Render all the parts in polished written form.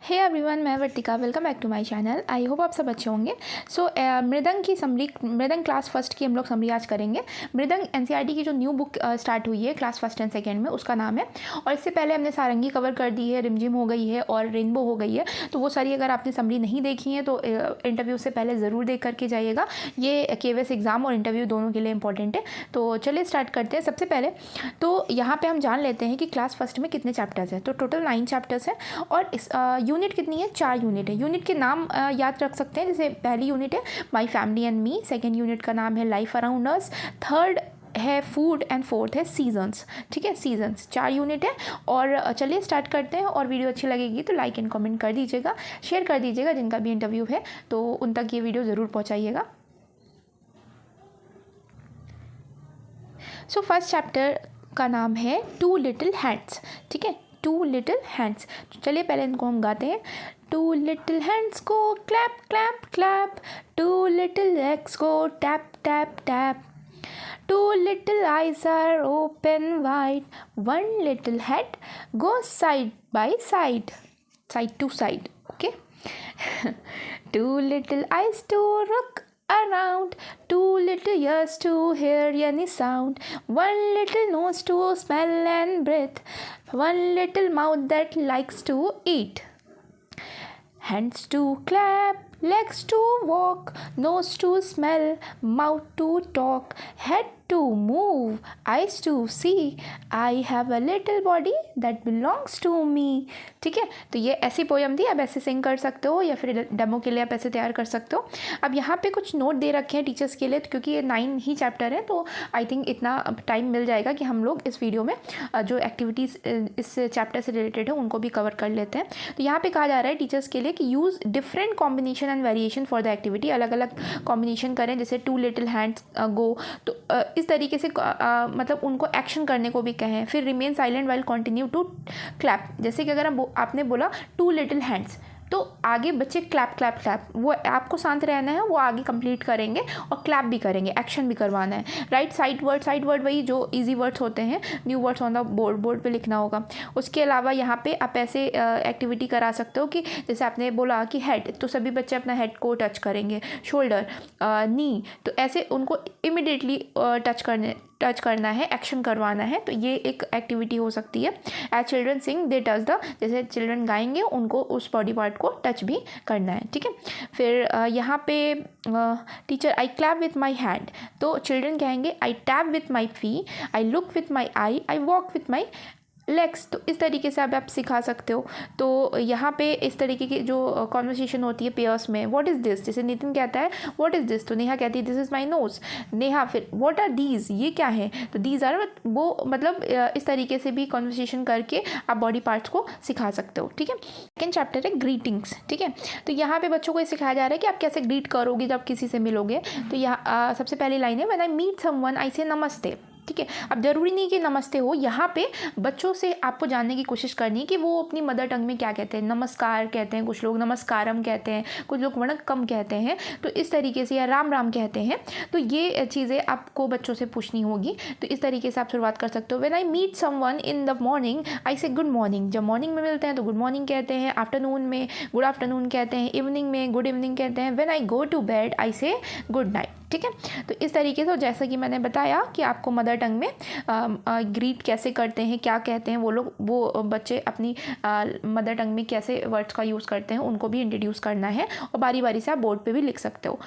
हे everyone, मैं Vartika. Welcome back to my channel. I hope आप सब अच्छे होंगे। मृदंग क्लास फर्स्ट की हम लोग समरी आज करेंगे। मृदंग एनसीईआरटी की जो न्यू बुक स्टार्ट हुई है क्लास फर्स्ट एंड सेकेंड में, उसका नाम है। और इससे पहले हमने सारंगी कवर कर दी है, रिमझिम हो गई है और रेनबो हो गई है। तो वो सारी अगर आपने समरी नहीं देखी है तो इंटरव्यू से पहले ज़रूर देख करके जाइएगा। ये केवीएस एग्ज़ाम और इंटरव्यू दोनों के लिए इंपॉर्टेंट है। तो चलिए स्टार्ट करते हैं। सबसे पहले तो यहाँ पर हम जान लेते हैं कि क्लास फर्स्ट में कितने चैप्टर्स हैं। तो टोटल 9 चैप्टर्स हैं और इस यूनिट कितनी है? 4 यूनिट है। यूनिट के नाम याद रख सकते हैं। जैसे पहली यूनिट है my family and me, second unit का नाम है लाइफ अराउंड अस, थर्ड है फूड एंड फोर्थ है सीजन्स। ठीक है, सीजन्स 4 यूनिट है। और चलिए स्टार्ट करते हैं। और वीडियो अच्छी लगेगी तो लाइक एंड कमेंट कर दीजिएगा, शेयर कर दीजिएगा। जिनका भी इंटरव्यू है तो उन तक ये वीडियो ज़रूर पहुँचाइएगा। सो फर्स्ट चैप्टर का नाम है टू लिटिल हैंड्स। ठीक है, टू लिटिल हैंड्स। चलिए पहले इनको हम गाते हैं। टू लिटिल हैंड्स को clap clap clap, two little legs को tap tap tap, two little eyes are open wide, one little head goes side by side, side to side. Okay, two little eyes to look around, two little ears to hear any sound, one little nose to smell and breathe, one little mouth that likes to eat, hands to clap, legs to walk, nose to smell, mouth to talk, head to move, eyes to see, I have a little body that belongs to me। ठीक है, तो ये ऐसी poem थी। अब ऐसे सिंग कर सकते हो या फिर डेमो के लिए आप ऐसे तैयार कर सकते हो। अब यहाँ पे कुछ नोट दे रखे हैं टीचर्स के लिए, क्योंकि ये 9 ही चैप्टर है तो आई थिंक इतना टाइम मिल जाएगा कि हम लोग इस वीडियो में जो एक्टिविटीज़ इस चैप्टर से रिलेटेड है उनको भी कवर कर लेते हैं। तो यहाँ पे कहा जा रहा है टीचर्स के लिए कि use different combination and variation for the activity. अलग अलग कॉम्बिनेशन करें। जैसे टू लिटिल हैंड्स गो, तो इस तरीके से मतलब उनको एक्शन करने को भी कहें। फिर remain silent while continue to clap. जैसे कि अगर आपने बोला टू लिटिल हैंड्स तो आगे बच्चे क्लैप क्लैप क्लैप, वो आपको शांत रहना है, वो आगे कंप्लीट करेंगे और क्लैप भी करेंगे, एक्शन भी करवाना है। राइट साइड वर्ड वही जो इजी वर्ड्स होते हैं, new words on the board पे लिखना होगा। उसके अलावा यहाँ पे आप ऐसे एक्टिविटी करा सकते हो कि जैसे आपने बोला कि हेड, तो सभी बच्चे अपना हेड को टच करेंगे, शोल्डर, नी, तो ऐसे उनको इमिडिएटली टच करना है, एक्शन करवाना है। तो ये एक एक्टिविटी हो सकती है। As children sing they touch the, जैसे चिल्ड्रन गाएंगे उनको उस बॉडी पार्ट को टच भी करना है। ठीक है, फिर यहाँ पे teacher I clap with my hand, तो चिल्ड्रन कहेंगे आई tap with my fee, I look with my I walk with my legs. तो इस तरीके से आप सिखा सकते हो। तो यहाँ पे इस तरीके की जो कॉन्वर्सेशन होती है पेयर्स में, व्हाट इज़ दिस, जैसे नितिन कहता है व्हाट इज़ दिस, तो नेहा कहती है this is my knows. Neha फिर व्हाट आर दीज, ये क्या है, तो दीज आर, वो मतलब इस तरीके से भी कॉन्वर्सेशन करके आप बॉडी पार्ट्स को सिखा सकते हो। ठीक है, सेकेंड चैप्टर है ग्रीटिंग्स। ठीक है, तो यहाँ पे बच्चों को ये सिखाया जा रहा है कि आप कैसे ग्रीट करोगे जब किसी से मिलोगे। तो यहाँ सबसे पहली लाइन है when I meet someone I say namaste. ठीक है, अब ज़रूरी नहीं कि नमस्ते हो, यहाँ पे बच्चों से आपको जानने की कोशिश करनी है कि वो अपनी मदर टंग में क्या कहते हैं। नमस्कार कहते हैं कुछ लोग, नमस्कारम कहते हैं कुछ लोग, वणक्कम कहते हैं, तो इस तरीके से, या राम राम कहते हैं। तो ये चीज़ें आपको बच्चों से पूछनी होगी। तो इस तरीके से आप शुरुआत कर सकते हो। When I meet someone in the morning I say good morning. जब मॉर्निंग में मिलते हैं तो गुड मॉर्निंग कहते हैं, आफ्टरनून में गुड आफ्टरनून कहते हैं, इवनिंग में गुड इवनिंग कहते हैं। When I go to bed I say good night. ठीक है, तो इस तरीके से, जैसा कि मैंने बताया कि आपको मदर टंग में ग्रीट कैसे करते हैं, क्या कहते हैं वो लोग, वो बच्चे अपनी मदर टंग में कैसे वर्ड्स का यूज़ करते हैं उनको भी इंट्रोड्यूस करना है। और बारी बारी से आप बोर्ड पे भी लिख सकते हो।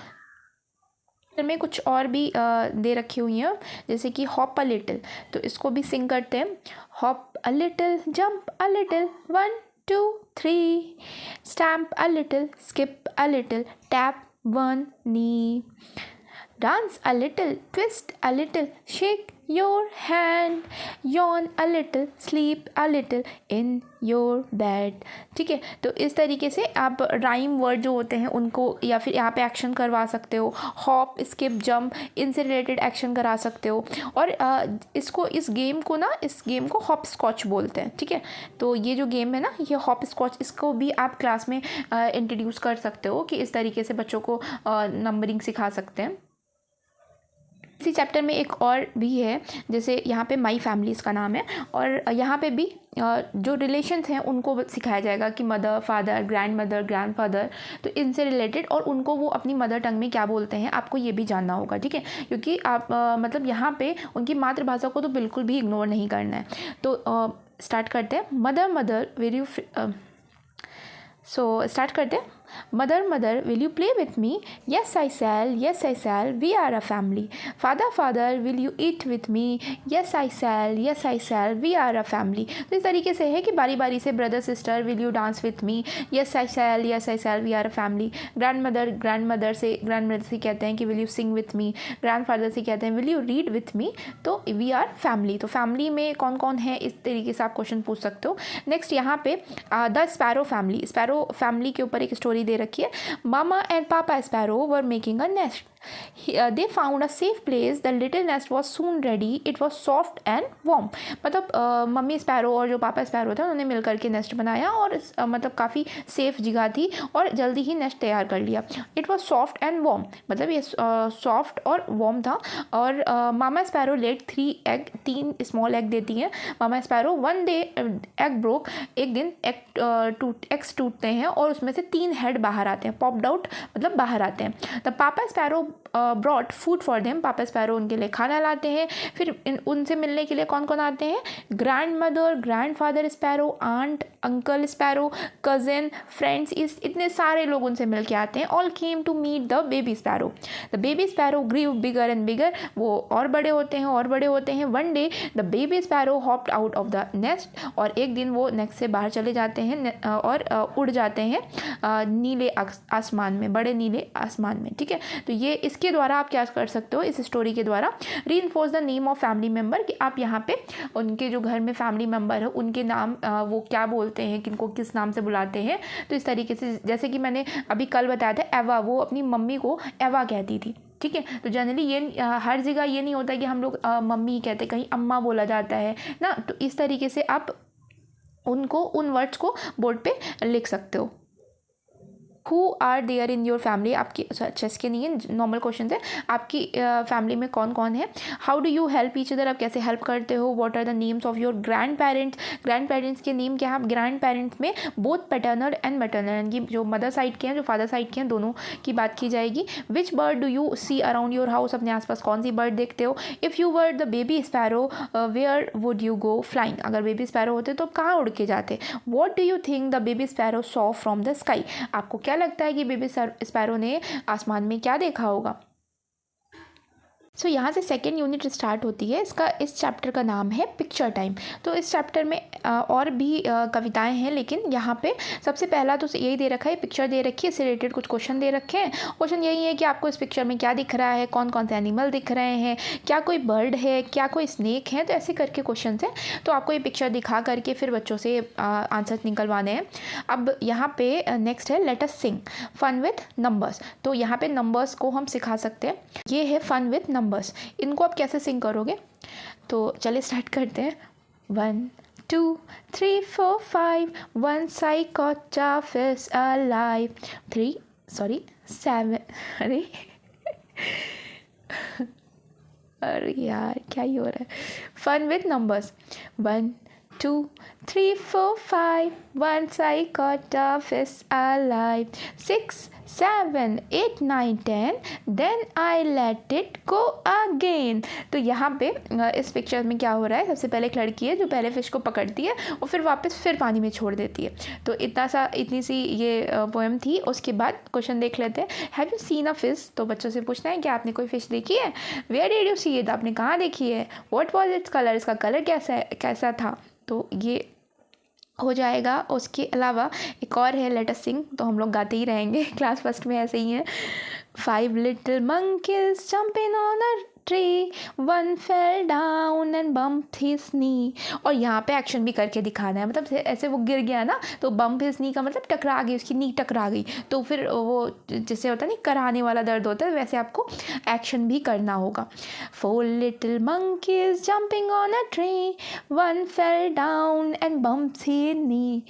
में कुछ और भी दे रखी हुई हैं, जैसे कि हॉप अ लिटिल, तो इसको भी सिंग करते हैं। Hop a little, jump a little, 1 2 3, stamp a little, skip a little, tap one knee, dance a little, twist a little, shake your hand, yawn a little, sleep a little in your bed। ठीक है, तो इस तरीके से आप rhyme word जो होते हैं उनको, या फिर यहाँ पे एक्शन करवा सकते हो। हॉप, स्किप, जंप, इनसे रिलेटेड एक्शन करा सकते हो। और इस गेम को हॉप स्कॉच बोलते हैं। ठीक है, तो ये जो गेम है ना, ये हॉप स्कॉच, इसको भी आप क्लास में इंट्रोड्यूस कर सकते हो कि इस तरीके से बच्चों को नंबरिंग सिखा सकते हैं। इसी चैप्टर में एक और भी है, जैसे यहाँ पे माई फैमिली इसका नाम है, और यहाँ पे भी जो रिलेशंस हैं उनको सिखाया जाएगा कि mother, father, grand mother, grand father, तो इनसे रिलेटेड, और उनको वो अपनी मदर टंग में क्या बोलते हैं आपको ये भी जानना होगा, ठीक है, क्योंकि आप मतलब यहाँ पे उनकी मातृभाषा को तो बिल्कुल भी इग्नोर नहीं करना है। तो स्टार्ट करते हैं। Mother mother will you start करते हैं। Mother mother will you play with me? Yes I shall, yes I shall, we are a family. Father father will you eat with me? Yes I shall, yes I shall, we are a family. तो इस तरीके से है कि बारी बारी से brother sister will you dance with me? Yes I shall, yes I shall, we are a family. Grand mother से कहते हैं कि will you sing with me? Grand father से कहते हैं will you read with me? तो we are family. तो family में कौन कौन है, इस तरीके से आप क्वेश्चन पूछ सकते हो। नेक्स्ट यहाँ पे the sparrow family, sparrow family के ऊपर एक स्टोरी दे रखी है। मामा एंड पापा sparrow were making a nest. They found a safe place. The little nest was soon ready. It was soft and warm. मतलब मम्मी स्पैरो और जो पापा स्पैरो थे उन्होंने मिलकर के नेस्ट बनाया, और मतलब काफ़ी सेफ जगह थी और जल्दी ही नेस्ट तैयार कर लिया। It was soft and warm, मतलब ये सॉफ्ट और वार्म था। और mama sparrow laid 3 egg, 3 small egg देती हैं mama sparrow. One day egg broke, एक दिन एग्स टूटते हैं और उसमें से 3 हेड बाहर आते हैं, पॉप्ड आउट मतलब बाहर आते हैं। द पापा sparrow brought food for them, पापा स्पैरो उनके लिए खाना लाते हैं। फिर उनसे मिलने के लिए कौन कौन आते हैं? Grand mother, grand father sparrow, aunt, uncle sparrow, cousin, friends, इतने सारे लोग उनसे मिल के आते हैं। All came to meet the baby sparrow. The baby sparrow grew bigger and bigger, वो और बड़े होते हैं और बड़े होते हैं। One day the baby sparrow hopped out of the nest, और एक दिन वो नेस्ट से बाहर चले जाते हैं और उड़ जाते हैं नीले आसमान में, बड़े नीले आसमान में, ठीक है। तो ये इसके द्वारा आप क्या कर सकते हो, इस स्टोरी के द्वारा reinforce the name of family member, कि आप यहाँ पे उनके जो घर में फैमिली मेम्बर है उनके नाम वो क्या बोलते हैं, किनको किस नाम से बुलाते हैं। तो इस तरीके से, जैसे कि मैंने अभी कल बताया था, एवा, वो अपनी मम्मी को एवा कहती थी, ठीक है। तो जनरली ये हर जगह ये नहीं होता कि हम लोग मम्मी कहते, कहीं अम्मा बोला जाता है ना। तो इस तरीके से आप उनको, उन वर्ड्स को बोर्ड पे लिख सकते हो। Who are there in your family, आपकी, अच्छा इसके नहीं है, नॉर्मल क्वेश्चन है, आपकी फैमिली में कौन कौन है। How do you help each other, आप कैसे हेल्प करते हो। What are the names of your grand parents, grand parents के नेम क्या है। ग्रैंड पेरेंट्स में बोथ पैटर्नल एंड मैटर्नल, यानी कि जो मदर साइड के हैं, जो फादर साइड के हैं, दोनों की बात की जाएगी। Which bird do you see around your house, अपने आसपास कौन सी बर्ड देखते हो। If you were the baby sparrow where would you go flying, अगर बेबी स्पैरो होते तो कहाँ उड़ के जाते। What do you think the baby sparrow saw from the sky, आपको क्या लगता है कि बेबी स्पैरो ने आसमान में क्या देखा होगा। सो यहाँ से सेकेंड यूनिट स्टार्ट होती है। इस चैप्टर का नाम है पिक्चर टाइम। तो इस चैप्टर में और भी कविताएं हैं, लेकिन यहाँ पे सबसे पहला तो यही दे रखा है, पिक्चर दे रखी है, इससे रिलेटेड कुछ क्वेश्चन दे रखे हैं। क्वेश्चन यही है कि आपको इस पिक्चर में क्या दिख रहा है, कौन कौन से एनिमल दिख रहे हैं, क्या कोई बर्ड है, क्या कोई स्नेक है। तो ऐसे करके क्वेश्चन हैं। तो आपको ये पिक्चर दिखा करके फिर बच्चों से आंसर निकलवाने हैं। अब यहाँ पे नेक्स्ट है let us sing fun with numbers. तो यहाँ पे नंबर्स को हम सिखा सकते हैं। ये है फन विथ नंबर्स, इनको आप कैसे सिंग करोगे। तो चलिए स्टार्ट करते हैं। 1 2 3 4 5 once I caught a fish alive 7 अरे अरे यार क्या ही हो रहा है। Fun with numbers 1 2 3 4 5 once I caught a fish alive 6 7 8 9 10 then I let it go again। तो यहाँ पे इस पिक्चर में क्या हो रहा है, सबसे पहले एक लड़की है जो पहले फिश को पकड़ती है और फिर वापस फिर पानी में छोड़ देती है। तो इतनी सी ये पोएम थी। उसके बाद क्वेश्चन देख लेते हैं। Have you seen a fish, तो बच्चों से पूछना है कि आपने कोई फिश देखी है। Where did you see it, आपने कहाँ देखी है। व्हाट वाज इट्स कलर, इसका कलर कैसा था। तो ये हो जाएगा। उसके अलावा एक और है लेट अस सिंग, तो हम लोग गाते ही रहेंगे, क्लास फर्स्ट में ऐसे ही है। 5 little monkeys jumping on a tree, one fell down and bumped his knee। और यहाँ पे एक्शन भी करके दिखाना है, मतलब ऐसे वो गिर गया ना, तो बम्प हिज नी का मतलब टकरा गई, उसकी नी टकरा गई। तो फिर वो जैसे होता है नहीं, कराने वाला दर्द होता है, वैसे आपको एक्शन भी करना होगा। 4 little monkeys jumping on a tree, one fell down and bumped his knee।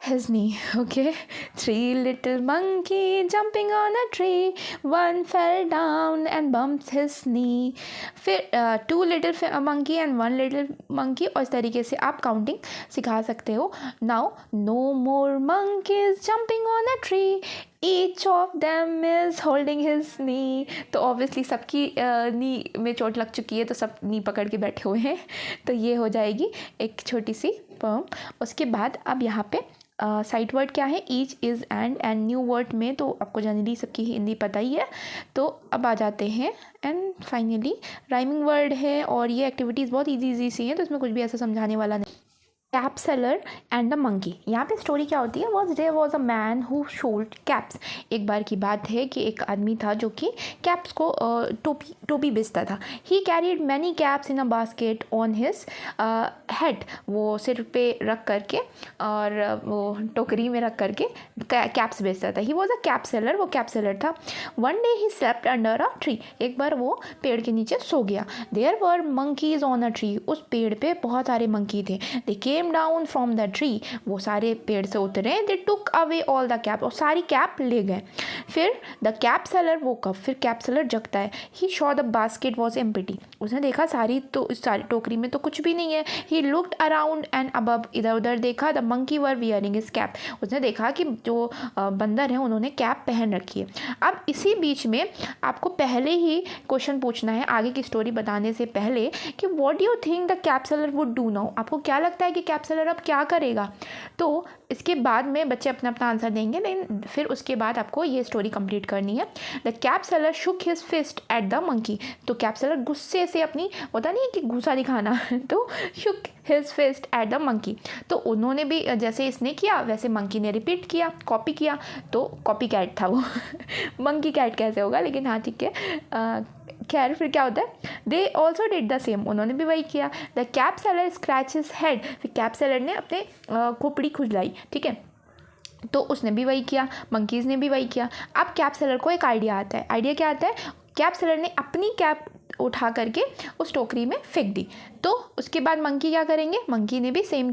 his knee. Okay, three little monkey jumping on a tree, one fell down and bumped his knee. फिर two little monkey and one little monkey, और इस तरीके से आप counting सिखा सकते हो. Now no more monkeys jumping on a tree, each of them is holding his knee. तो ऑब्वियसली सबकी नी में चोट लग चुकी है, तो सब नी पकड़ के बैठे हुए हैं. तो ये हो जाएगी एक छोटी सी पोएम. उसके बाद अब यहाँ पे साइट वर्ड क्या है, each, is, and new word में तो आपको जनरली सबकी हिंदी पता ही है. तो अब आ जाते हैं एंड फाइनली राइमिंग वर्ड है, और ये एक्टिविटीज़ बहुत इजी सी हैं, तो इसमें कुछ भी ऐसा समझाने वाला नहीं. Cap seller and the monkey. यहाँ पे स्टोरी क्या होती है, there was a man who sold caps. एक बार की बात है कि एक आदमी था जो कि कैप्स को टोपी बेचता था. He carried many caps in a basket on his head. वो सिर पे रख करके और वो टोकरी में रख करके कैप्स बेचता था. He was a cap seller, वो कैप सेलर था. One day he slept under a tree. एक बार वो पेड़ के नीचे सो गया. There were monkeys on a tree. उस पेड़ पे बहुत सारे मंकी थे. They came down from the tree. वो सारे पेड़ से उतरे. They took away all the cap. और सारी कैप ले गए. फिर the cap seller woke up. फिर कैप सेलर जगता है. He saw the basket was empty. उसने देखा सारी टोकरी में तो कुछ भी नहीं है. He looked around and above. इधर उधर देखा. The monkey were wearing his cap. उसने देखा कि जो बंदर हैं उन्होंने कैप पहन रखी है. अब इसी बीच में आपको पहले ही क्वेश्चन पूछना है आगे की स्टोरी बताने से पहले कि what do you think the cap seller would do now. आपको क्या लगता है कि कैप सेलर अब क्या करेगा. तो इसके बाद में बच्चे अपना अपना आंसर देंगे, लेकिन फिर उसके बाद आपको ये स्टोरी कंप्लीट करनी है. The cap seller shook his fist at the monkey. तो कैप सेलर गुस्से से अपनी, होता नहीं है कि गुस्सा दिखाना, तो shook his fist at the monkey. तो उन्होंने भी जैसे इसने किया वैसे मंकी ने रिपीट किया, कॉपी किया. तो कॉपी कैट था वो. मंकी कैट कैसे होगा, लेकिन हाँ ठीक है. खैर फिर क्या होता है, they also did the same. उन्होंने भी वही किया. The cap seller scratch his head. फिर कैप सेलर ने अपने खोपड़ी खुजलाई. ठीक है, तो उसने भी वही किया. मंकीज़ ने भी वही किया. अब कैप सेलर को एक आइडिया आता है. आइडिया क्या आता है, कैप सेलर ने अपनी कैप उठा करके उस टोकरी में फेंक दी. तो उसके बाद मंकी क्या करेंगे, मंकीज़ ने भी सेम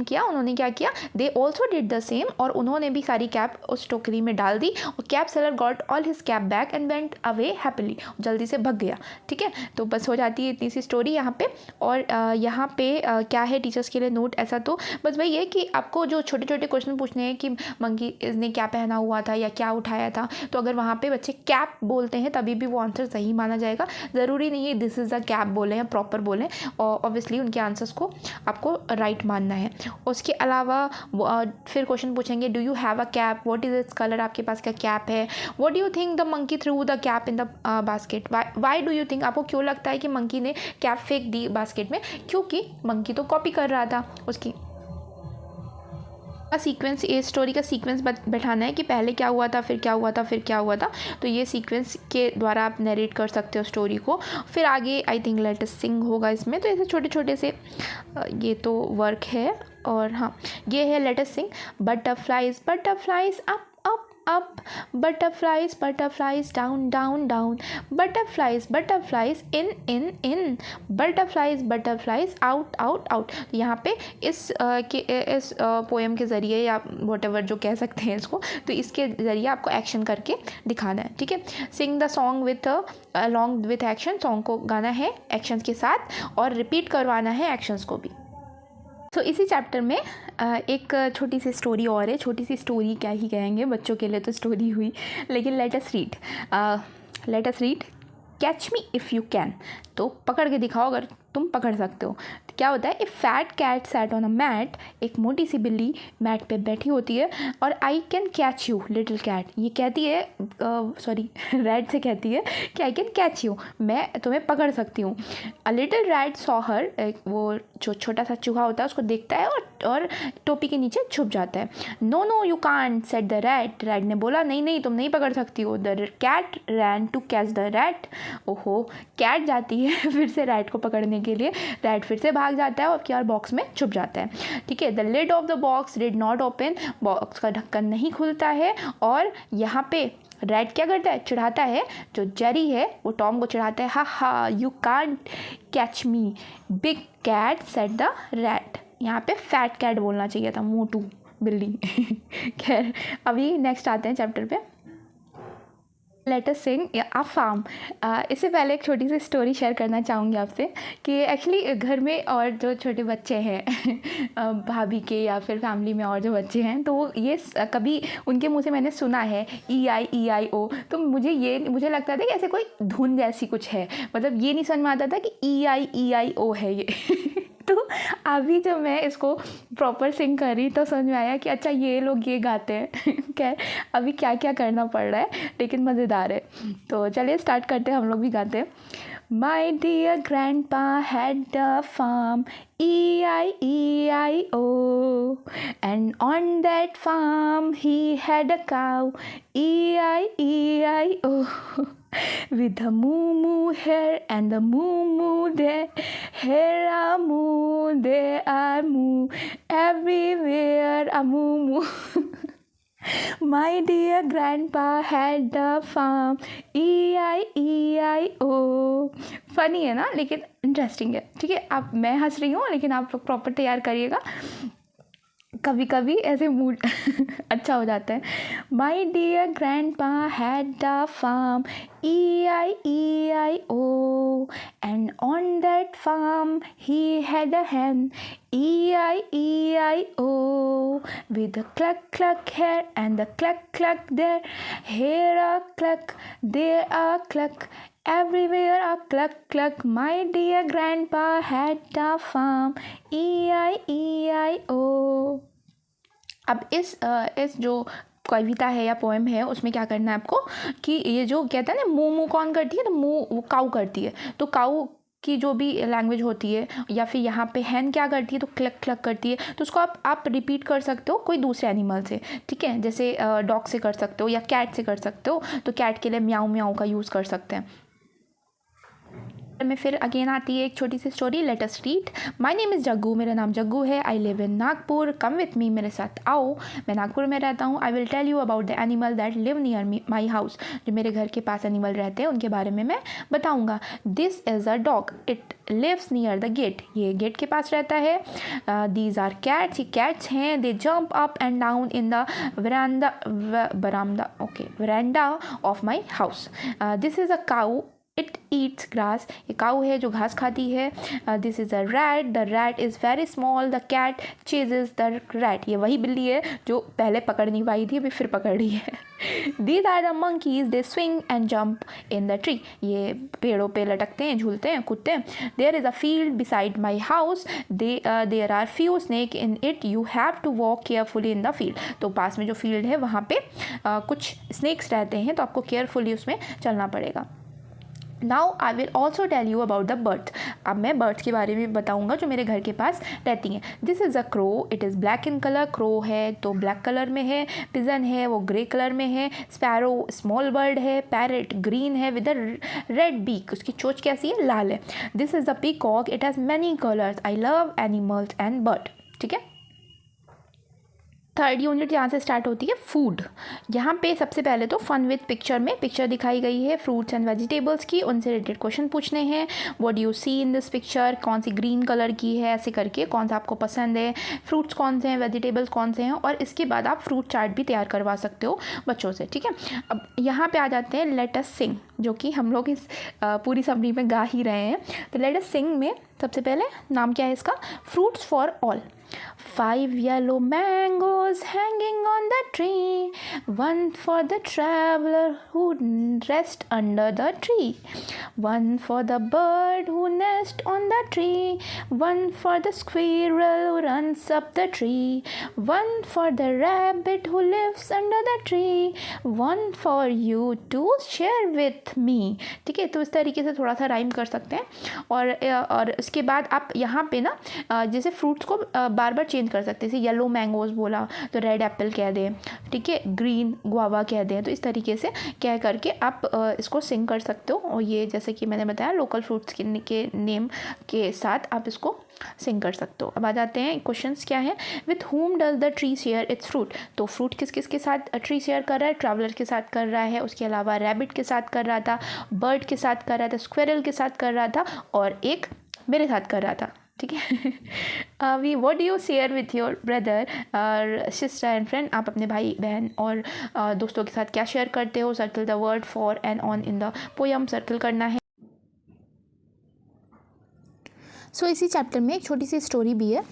किया. उन्होंने क्या किया, they also did the same. और उन्होंने भी सारी कैप उस टोकरी में डाल दी. और cap seller got all his cap back and went away happily. जल्दी से भग गया. ठीक है, तो बस हो जाती है इतनी सी स्टोरी यहाँ पे. और यहाँ पे क्या है टीचर्स के लिए नोट, ऐसा तो बस वही है कि आपको जो छोटे छोटे क्वेश्चन पूछने हैं कि मंकी ने क्या पहना हुआ था या क्या उठाया था, तो अगर वहाँ पे बच्चे कैप बोलते हैं तभी भी वो आंसर सही माना जाएगा. ज़रूरी नहीं है दिस इज़ अ कैप बोलें या प्रॉपर बोलें. और ऑब्वियसली उनके आंसर्स को आपको राइट मानना है. उसके अलावा फिर क्वेश्चन पूछेंगे, do you have a cap, what is its colour. आपके पास क्या कैप है. What do you think the monkey through the cap in the basket. Why do you think, आपको क्यों लगता है कि मंकी ने कैप फेंक दी बास्केट में. क्योंकि मंकी तो कॉपी कर रहा था उसकी. सीक्वेंस, ये स्टोरी का सीक्वेंस बैठाना है कि पहले क्या हुआ था, फिर क्या हुआ था, फिर क्या हुआ था. तो ये सीक्वेंस के द्वारा आप नरेट कर सकते हो स्टोरी को. फिर आगे आई थिंक लेट अस सिंग होगा इसमें. तो ऐसे छोटे छोटे से ये तो वर्क है. और हाँ, ये है let us sing. Butterflies butterflies up up up, butterflies butterflies down down down, butterflies butterflies in in in, butterflies butterflies out out out. यहाँ पे इस पोएम के ज़रिए या whatever जो कह सकते हैं इसको, तो इसके ज़रिए आपको एक्शन करके दिखाना है. ठीक है, sing the song with along with action. Song को गाना है एक्शंस के साथ और रिपीट करवाना है एक्शंस को भी. तो इसी चैप्टर में एक छोटी सी स्टोरी और है. छोटी सी स्टोरी क्या ही कहेंगे, बच्चों के लिए तो स्टोरी हुई, लेकिन late us read catch me if you can. तो पकड़ के दिखाओ अगर तुम पकड़ सकते हो. तो क्या होता है, a fat cat sat on a mat. एक मोटी सी बिल्ली मैट पे बैठी होती है और I can catch you little cat. ये कहती है रैट से कहती है कि आई कैन कैच यू, मैं तुम्हें पकड़ सकती हूँ. A little rat saw her. वो जो छोटा सा चूहा होता है उसको देखता है और टोपी के नीचे छुप जाता है. No no you can't said the rat. Rat ने बोला नहीं नहीं तुम नहीं पकड़ सकती हो. The cat ran to catch the rat. ओहो, कैट जाती है फिर से रैट को पकड़ने के लिए. रैट फिर से भाग जाता है और क्या बॉक्स में छुप जाता है. ठीक है, the lid of the box did not open. Box का ढक्कन नहीं खुलता है. और यहाँ पे रैट क्या करता है, चिढ़ाता है. जो जेरी है वो टॉम को चिढ़ाता है. हा हा, you can't catch me big cat said the rat. यहाँ पे फैट कैट बोलना चाहिए था, मोटू बिल्ली। खैर अभी नेक्स्ट आते हैं चैप्टर पे। Let us sing a farm. इससे पहले एक छोटी सी स्टोरी शेयर करना चाहूँगी आपसे कि एक्चुअली घर में और जो छोटे बच्चे हैं भाभी के या फिर फैमिली में और जो बच्चे हैं, तो वो ये कभी उनके मुँह से मैंने सुना है EIEIO, तो मुझे लगता था कि ऐसे कोई धुन जैसी कुछ है, मतलब ये नहीं समझ में आता था कि EIEIO है ये। तो अभी जब मैं इसको प्रॉपर सिंग कर रही तो समझ में आया कि अच्छा ये लोग ये गाते हैं। खैर अभी क्या क्या करना पड़ रहा है, लेकिन मज़ेदार है। तो चलिए स्टार्ट करते हैं, हम लोग भी गाते हैं। My dear grandpa had a farm, EIEIO, and on that farm he had a cow, EIEIO, with a moo here and a moo there, here a moo, there a moo, everywhere a moo. My dear grandpa had a farm, EIEIO. Funny है ना, लेकिन interesting है। ठीक है, अब मैं हंस रही हूँ लेकिन आप लोग प्रॉपर तैयार करिएगा, कभी कभी ऐसे मूड अच्छा हो जाता है। My dear grandpa had a farm, EIEIO, and on that farm he had a hen, EIEIO, with a cluck cluck here and a cluck cluck there, here a cluck, there a cluck, everywhere a cluck cluck. My dear grandpa had a farm, EIEIO. अब इस जो कविता है या poem है उसमें क्या करना है आपको कि ये जो कहता है ना मुँह कौन करती है, तो मुँह वो काऊ करती है, तो काऊ की जो भी लैंग्वेज होती है, या फिर यहाँ पे हैन क्या करती है तो क्लक क्लक करती है, तो उसको आप रिपीट कर सकते हो कोई दूसरे एनिमल से। ठीक है, जैसे डॉग से कर सकते हो या कैट से कर सकते हो, तो कैट के लिए म्याऊ म्याऊ का यूज़ कर सकते हैं। में फिर अगेन आती है एक छोटी सी story. Let us read. My name is Jaggu, मेरा नाम जग्गू है। I live in Nagpur, come with me, मेरे साथ आओ, मैं नागपुर में रहता हूँ। I will tell you about the animal that live near my house, जो मेरे घर के पास एनिमल रहते हैं उनके बारे में मैं बताऊँगा। This is a dog, it lives near the gate, ये गेट के पास रहता है। दीज आर कैट्स, ये कैट्स हैं। They jump up and down in the veranda of my house. This is a cow, it eats grass, ये cow है जो घास खाती है। This is a rat, the rat is very small, the cat chases the rat, ये वही बिल्ली है जो पहले पकड़ नहीं पाई थी, अभी फिर पकड़ रही है। These are the monkeys, they swing and jump in the tree, ये पेड़ों पे लटकते हैं, झूलते हैं, कूदते हैं। There is a field beside my house, there are few snake in it, you have to walk carefully in the field, तो पास में जो फील्ड है वहाँ पे कुछ स्नेक्स रहते हैं, तो आपको केयरफुली उसमें चलना पड़ेगा। Now I will also tell you about the birds, अब मैं बर्ड्स के बारे में बताऊंगा जो मेरे घर के पास रहती हैं। This is a crow, it is black in colour, crow है तो ब्लैक कलर में है। पिजन है वो ग्रे कलर में है। स्पैरो स्मॉल बर्ड है। पैरेट ग्रीन है विद अ रेड बीक, उसकी चोंच कैसी है, लाल है। This is a peacock, it has many colours, I love animals and bird. ठीक है, थर्ड यूनिट यहाँ से स्टार्ट होती है फूड। यहाँ पे सबसे पहले तो फन विद पिक्चर में पिक्चर दिखाई गई है फ्रूट्स एंड वेजिटेबल्स की, उनसे रिलेटेड क्वेश्चन पूछने हैं। What do you see in this picture, कौन सी ग्रीन कलर की है, ऐसे करके कौन सा आपको पसंद है, फ्रूट्स कौन से हैं, वेजिटेबल्स कौन से हैं, और इसके बाद आप फ्रूट चार्ट भी तैयार करवा सकते हो बच्चों से। ठीक है, अब यहाँ पे आ जाते हैं लेट अस सिंग, जो कि हम लोग इस पूरी समरी में गा ही रहे हैं। तो लेट अस सिंग में सबसे पहले नाम क्या है इसका, fruits for all. 5 yellow mangoes hanging on the tree, one for the traveler who rests under the tree, one for the bird who nests on the tree, one for the squirrel who runs up the tree, one for the rabbit who lives under the tree, one for you to share with me। ठीक है, तो इस तरीके से थोड़ा सा rhyme कर सकते हैं। और इसके बाद आप यहाँ पे ना जैसे फ्रूट्स को बार बार चेंज कर सकते हैं। जैसे येलो मैंगोज बोला तो रेड एप्पल कह दें, ठीक है, ग्रीन गुआवा कह दें, तो इस तरीके से कह करके आप इसको सिंग कर सकते हो। और ये जैसे कि मैंने बताया लोकल फ्रूट्स के नेम के साथ आप इसको सिंग कर सकते हो। अब आ जाते हैं क्वेश्चंस क्या है। With whom does the tree share its fruit, तो फ्रूट किस किस के साथ ट्री शेयर कर रहा है, ट्रैवलर के साथ कर रहा है, उसके अलावा रैबिट के साथ कर रहा था, बर्ड के साथ कर रहा था, स्क्विरल के साथ कर रहा था, और एक मेरे साथ कर रहा था। ठीक है। अभी what do you share with your brother और सिस्टर एंड फ्रेंड, आप अपने भाई बहन और दोस्तों के साथ क्या शेयर करते हो। Circle the word for and on in the poem, circle करना है। सो इसी चैप्टर में एक छोटी सी स्टोरी भी है,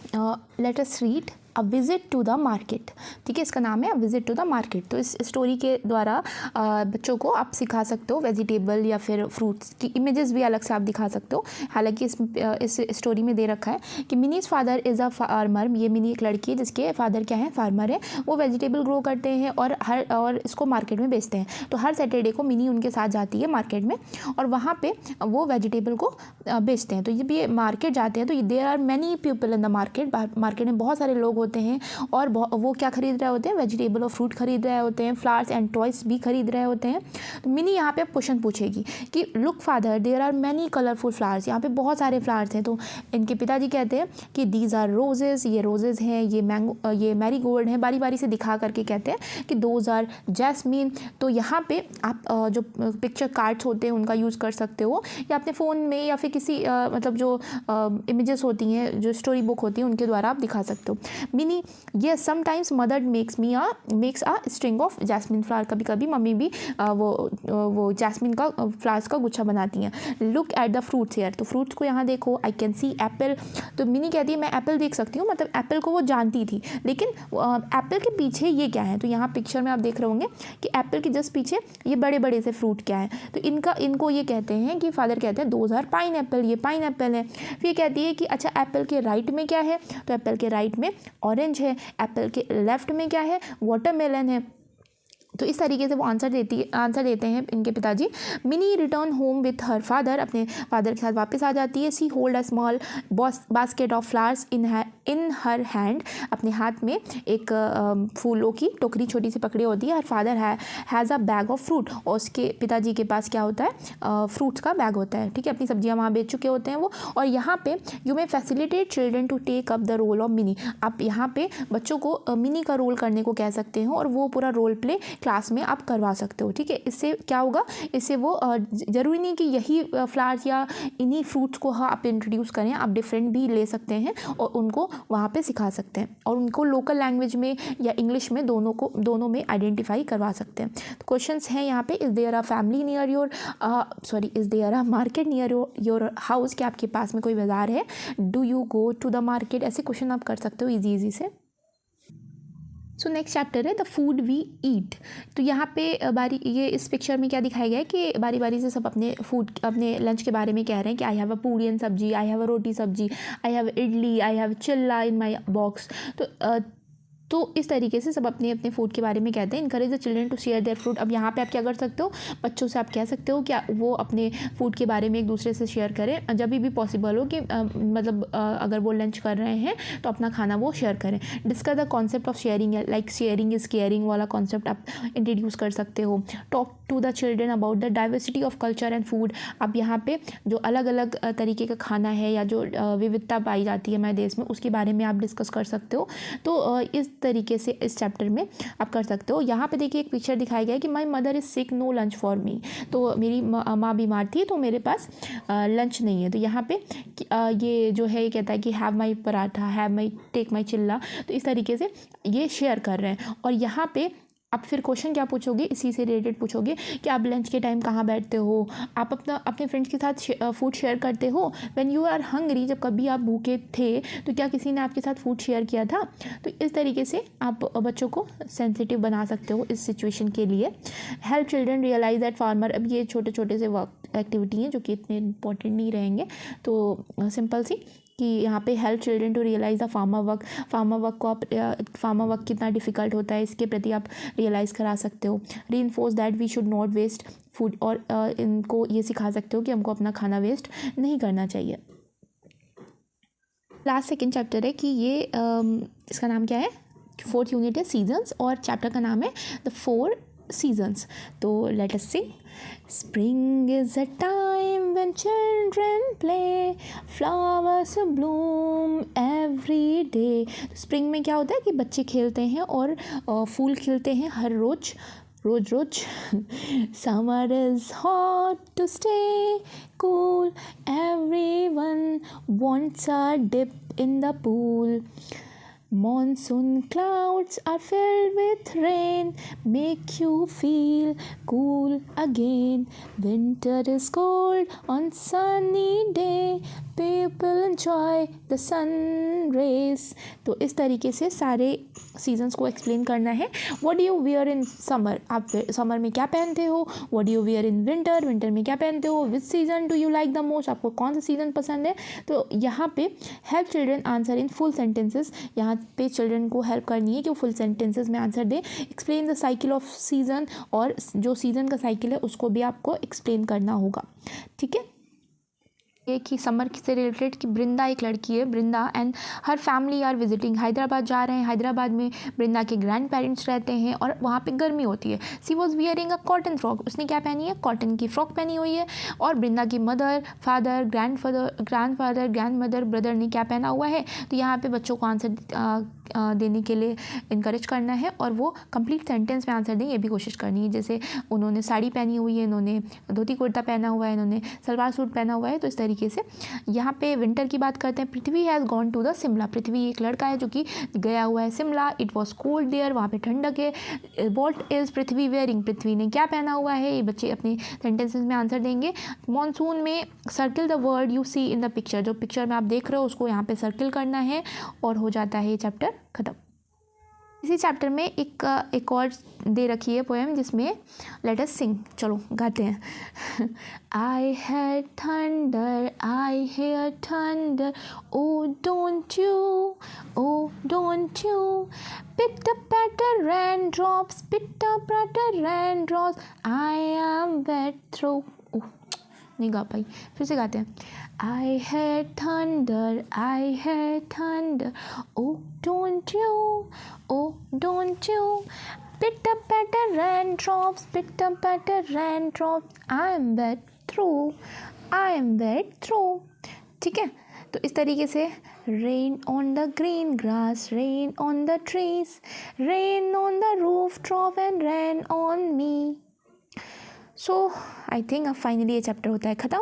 let us read a visit to the market. ठीक है, इसका नाम है a visit to the market. तो इस स्टोरी के द्वारा बच्चों को आप सिखा सकते हो वेजिटेबल या फिर फ्रूट्स की इमेजेस भी अलग से आप दिखा सकते हो। हालांकि इस स्टोरी में दे रखा है कि minis father is a farmer. ये मिनी एक लड़की है जिसके फादर क्या है, फार्मर है। वो वेजिटेबल ग्रो करते हैं और इसको मार्केट में बेचते हैं। तो हर सैटरडे को मिनी उनके साथ जाती है मार्केट में और वहाँ पर वो वेजिटेबल को बेचते हैं। तो जब ये मार्केट जाते हैं तो there are many people in the market. Market में बहुत सारे लोग होते हैं और वो क्या खरीद रहे होते हैं, वेजिटेबल और फ्रूट खरीद रहे होते हैं, फ्लावर्स एंड टॉयज भी खरीद रहे होते हैं। तो मिनी यहाँ पे क्वेश्चन पूछेगी कि look father there are many colourful flowers. यहाँ पे बहुत सारे फ्लावर्स हैं। तो इनके पिताजी कहते हैं कि दीज आर रोजेज, ये रोजेज हैं, ये मैरीगोल्ड हैं। बारी बारी से दिखा करके कहते हैं कि दोज आर जैस्मीन। तो यहाँ पे आप जो पिक्चर कार्ड्स होते हैं उनका यूज़ कर सकते हो या अपने फ़ोन में या फिर किसी मतलब जो इमेजेस होती हैं, जो स्टोरी बुक होती है उनके द्वारा आप दिखा सकते हो। मिनी ये sometimes mother makes a string of jasmine flower. कभी कभी मम्मी भी वो जैस्मिन का फ्लावर्स का गुच्छा बनाती हैं। Look at the fruits here. तो फ्रूट्स को यहाँ देखो, आई कैन सी एप्पल। तो मिनी कहती है मैं एप्पल देख सकती हूँ, मतलब एप्पल को वो जानती थी, लेकिन एप्पल के पीछे ये क्या है। तो यहाँ पिक्चर में आप देख रहे होंगे कि एप्पल के जस्ट पीछे ये बड़े बड़े से फ्रूट क्या है। तो इनको ये कहते हैं कि फादर कहते हैं दोज आर पाइन एप्पल, ये पाइन एप्पल है। फिर ये कहती है कि अच्छा एप्पल के राइट में क्या है। तो एप्पल के राइट में ऑरेंज है। एप्पल के लेफ्ट में क्या है, वाटरमेलन है। तो इस तरीके से वो आंसर देते हैं इनके पिताजी। Mini return home with her father. अपने फादर के साथ वापस आ जाती है। She hold a small basket of flowers in her hand. अपने हाथ में एक फूलों की टोकरी छोटी सी पकड़ी होती है। Her father has a bag of fruit. और उसके पिताजी के पास क्या होता है, फ्रूट्स का बैग होता है। ठीक है, अपनी सब्जियां वहाँ बेच चुके होते हैं वो। और यहाँ पे you may facilitate children to take up the role of Mini. आप यहाँ पे बच्चों को मिनी का रोल करने को कह सकते हो और वो पूरा रोल प्ले क्लास में आप करवा सकते हो। ठीक है, इससे क्या होगा, इससे वो ज़रूरी नहीं कि यही फ्लावर्स या इन्हीं फ्रूट्स को आप इंट्रोड्यूस करें, आप डिफरेंट भी ले सकते हैं और उनको वहाँ पे सिखा सकते हैं और उनको लोकल लैंग्वेज में या इंग्लिश में दोनों में आइडेंटिफाई करवा सकते हैं। तो क्वेश्चंस हैं यहाँ पे, is there a family near your is there a market near your house. क्या आपके पास में कोई बाजार है। Do you go to the market. ऐसे क्वेश्चन आप कर सकते हो ईजी से। सो नेक्स्ट चैप्टर है द फूड वी ईट। तो यहाँ पे ये इस पिक्चर में क्या दिखाया गया है कि बारी बारी से सब अपने लंच के बारे में कह रहे हैं कि I have a puri and सब्जी, आई हैव अ रोटी सब्जी, I have idli, I have चिल्ला इन माई बॉक्स। तो इस तरीके से सब अपने अपने फूड के बारे में कहते हैं। Encourage the children to share their food. अब यहाँ पे आप क्या कर सकते हो, बच्चों से आप कह सकते हो कि वो अपने फूड के बारे में एक दूसरे से शेयर करें जब भी पॉसिबल हो कि अगर वो लंच कर रहे हैं तो अपना खाना वो शेयर करें। Discuss the concept of sharing, like sharing is caring वाला कॉन्सेप्ट आप इंट्रोड्यूस कर सकते हो। Talk to the children about the diversity of culture and food. अब यहाँ पे जो अलग अलग तरीके का खाना है या जो विविधता पाई जाती है हमारे देश में, उसके बारे में आप डिस्कस कर सकते हो। तो इस तरीके से इस चैप्टर में आप कर सकते हो। यहाँ पे देखिए एक पिक्चर दिखाया गया है कि my mother is sick, no lunch for me. तो मेरी माँ बीमार थी तो मेरे पास लंच नहीं है। तो यहाँ पे ये जो है ये कहता है कि have my paratha, have my take my chilla. तो इस तरीके से ये शेयर कर रहे हैं। और यहाँ पे आप फिर क्वेश्चन क्या पूछोगे, इसी से रिलेटेड पूछोगे कि आप लंच के टाइम कहाँ बैठते हो, आप अपने फ्रेंड्स के साथ फूड शेयर करते हो। व्हेन यू आर हंग्री, जब कभी आप भूखे थे तो क्या किसी ने आपके साथ फूड शेयर किया था। तो इस तरीके से आप बच्चों को सेंसिटिव बना सकते हो इस सिचुएशन के लिए। Help children realise that farmer. अब ये छोटे छोटे से वर्क एक्टिविटी हैं जो कि इतने इंपॉर्टेंट नहीं रहेंगे, तो सिंपल सी कि यहाँ पे help children to realise the farmer work कितना डिफ़िकल्ट होता है, इसके प्रति आप रियलाइज़ करा सकते हो। Reinforce that we should not waste food. और इनको ये सिखा सकते हो कि हमको अपना खाना वेस्ट नहीं करना चाहिए। लास्ट सेकेंड चैप्टर है कि ये इसका नाम क्या है, 4th यूनिट है सीजन्स और चैप्टर का नाम है द 4 seasons. तो let us sing. Spring is a time when children play, flowers bloom every day. Spring में क्या होता है कि बच्चे खेलते हैं और फूल खिलते हैं हर रोज़ रोज रोज। Summer is hot to stay cool, everyone wants a dip in the pool. Monsoon clouds are filled with rain, make you feel cool again. Winter is cold on sunny day, people enjoy the sun rays. तो इस तरीके से सारे seasons को explain करना है। What do you wear in summer? आप summer में क्या पहनते हो? What do you wear in winter? Winter में क्या पहनते हो? Which season do you like the most? आपको कौन सा सीजन पसंद है? तो यहाँ पे help children answer in full sentences, यहाँ पे चिल्ड्रन को हेल्प करनी है कि वो फुल सेंटेंसेस में आंसर दें। Explain the cycle off season, और जो सीज़न का साइकिल है उसको भी आपको एक्सप्लेन करना होगा। ठीक है, एक ही समर से रिलेटेड कि वृंदा एक लड़की है, Vrinda and her family are visiting, Hyderabad जा रहे हैं। हैदराबाद में वृंदा के ग्रैंड पेरेंट्स रहते हैं और वहाँ पे गर्मी होती है। She was wearing a cotton frock, उसने क्या पहनी है? कॉटन की फ्रॉक पहनी हुई है। और वृंदा की mother, father, grandfather, grandmother, brother ने क्या पहना हुआ है? तो यहाँ पे बच्चों को आंसर देने के लिए इनकरेज करना है और वो कंप्लीट सेंटेंस में आंसर दें, ये भी कोशिश करनी है। जैसे उन्होंने साड़ी पहनी हुई है, इन्होंने धोती कुर्ता पहना हुआ है, इन्होंने सलवार सूट पहना हुआ है। तो इस तरीके से यहाँ पे विंटर की बात करते हैं। Prithvi has gone to the Shimla, Prithvi एक लड़का है जो कि गया हुआ है Shimla. It was cold there, वहाँ पे ठंडक है। What is Prithvi wearing, Prithvi ने क्या पहना हुआ है? ये बच्चे अपने सेंटेंसेस में आंसर देंगे। मॉनसून में circle the word you see in the picture, जो पिक्चर में आप देख रहे हो उसको यहाँ पे सर्किल करना है और हो जाता है ये चैप्टर ख़त्म। इसी चैप्टर में एक और दे रखी है पोएम जिसमें लेट अस सिंग, चलो गाते हैं। I hear thunder, I hear thunder, oh don't you pitter patter raindrops, pitter patter raindrops, I am wet through, नहीं गा पाई, फिर से गाते हैं। I hear thunder, I hear thunder, oh don't you, pitter patter raindrops, pitter patter raindrops, I am wet through। ठीक है, तो इस तरीके से rain on the green grass, rain on the trees, rain on the rooftop and rain on me। So I think अब finally ये chapter होता है ख़त्म।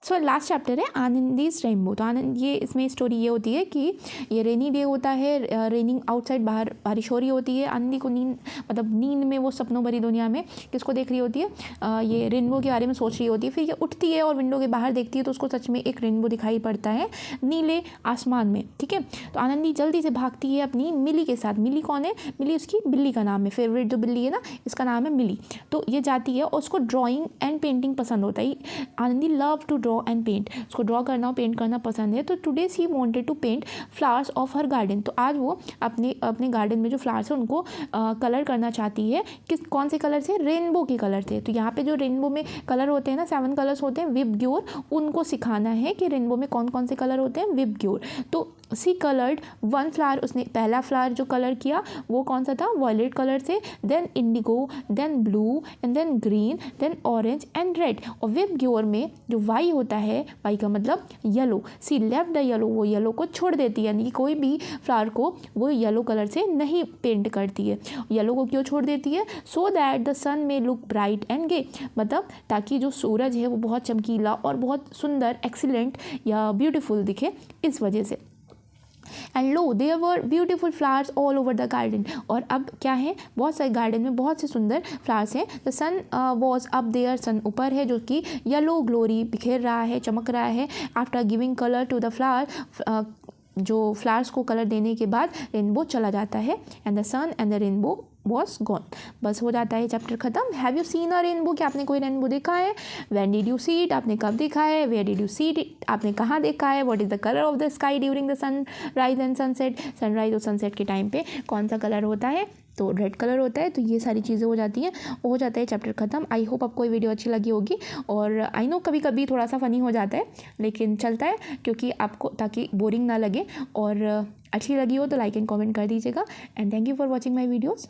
सो लास्ट चैप्टर है आनंदीज रेनबो। तो आनंद, ये इसमें स्टोरी ये होती है कि ये रेनी डे होता है, रेनिंग आउटसाइड, बाहर बारिश हो रही होती है। आनंदी को नींद में वो सपनों भरी दुनिया में किसको देख रही होती है? ये रेनबो के बारे में सोच रही होती है। फिर ये उठती है और विंडो के बाहर देखती है तो उसको सच में एक रेनबो दिखाई पड़ता है नीले आसमान में। ठीक है, तो आनंदी जल्दी से भागती है अपनी मिली के साथ। मिली कौन है? मिली उसकी बिल्ली का नाम है, फेवरेट जो बिल्ली है ना, इसका नाम है मिली। तो ये जाती है और उसको ड्राइंग एंड पेंटिंग पसंद होता है। Anandi love to draw and paint, उसको ड्रॉ करना और पेंट करना पसंद है। तो today she wanted to paint flowers of her garden, तो आज वो अपने गार्डन में जो फ्लावर्स है उनको कलर करना चाहती है। कौन से कलर से? रेनबो के कलर से। तो यहाँ पे जो रेनबो में कलर होते हैं ना, 7 कलर्स होते हैं विबग्योर, उनको सिखाना है कि रेनबो में कौन कौन से कलर होते हैं, विबग्योर। तो सी कलर्ड 1 फ्लावर, उसने पहला फ्लावर जो कलर किया वो कौन सा था? वॉयलेट कलर से, then indigo, then blue and then green, then orange and red. और विबग्योर में जो वाई होता है, वाई का मतलब yellow, she left the yellow, वो येलो को छोड़ देती है, यानी कि कोई भी फ्लावर को वो येलो कलर से नहीं पेंट करती है। येलो को क्यों छोड़ देती है? सो दैट द सन में लुक ब्राइट एंड गे, मतलब ताकि जो सूरज है वो बहुत चमकीला और बहुत सुंदर, एक्सीलेंट या ब्यूटीफुल दिखे, इस वजह से। And lo there were beautiful flowers all over the garden, और अब क्या है? बहुत सारे गार्डन में बहुत से सुंदर फ्लावर्स हैं। The sun was up there, sun ऊपर है जो कि येलो ग्लोरी बिखेर रहा है, चमक रहा है। After giving colour to the flower, जो फ्लावर्स को कलर देने के बाद रेनबो चला जाता है। And the sun and the rainbow was gone, बस हो जाता है चैप्टर खत्म। Have you seen a rainbow, क्या आपने कोई रेनबो देखा है? When did you see it, आपने कब देखा है? Where did you see it, आपने कहाँ देखा है? What is the colour of the sky during the sunrise and sunset, sunrise और सनसेट के टाइम पे कौन सा कलर होता है? तो रेड कलर होता है। तो ये सारी चीज़ें हो जाती हैं, हो जाता है चैप्टर ख़त्म। आई होप आपको ये वीडियो अच्छी लगी होगी, और आई नो कभी कभी थोड़ा सा फ़नी हो जाता है लेकिन चलता है, क्योंकि आपको ताकि बोरिंग ना लगे। और अच्छी लगी हो तो लाइक एंड कमेंट कर दीजिएगा। And thank you for watching my videos.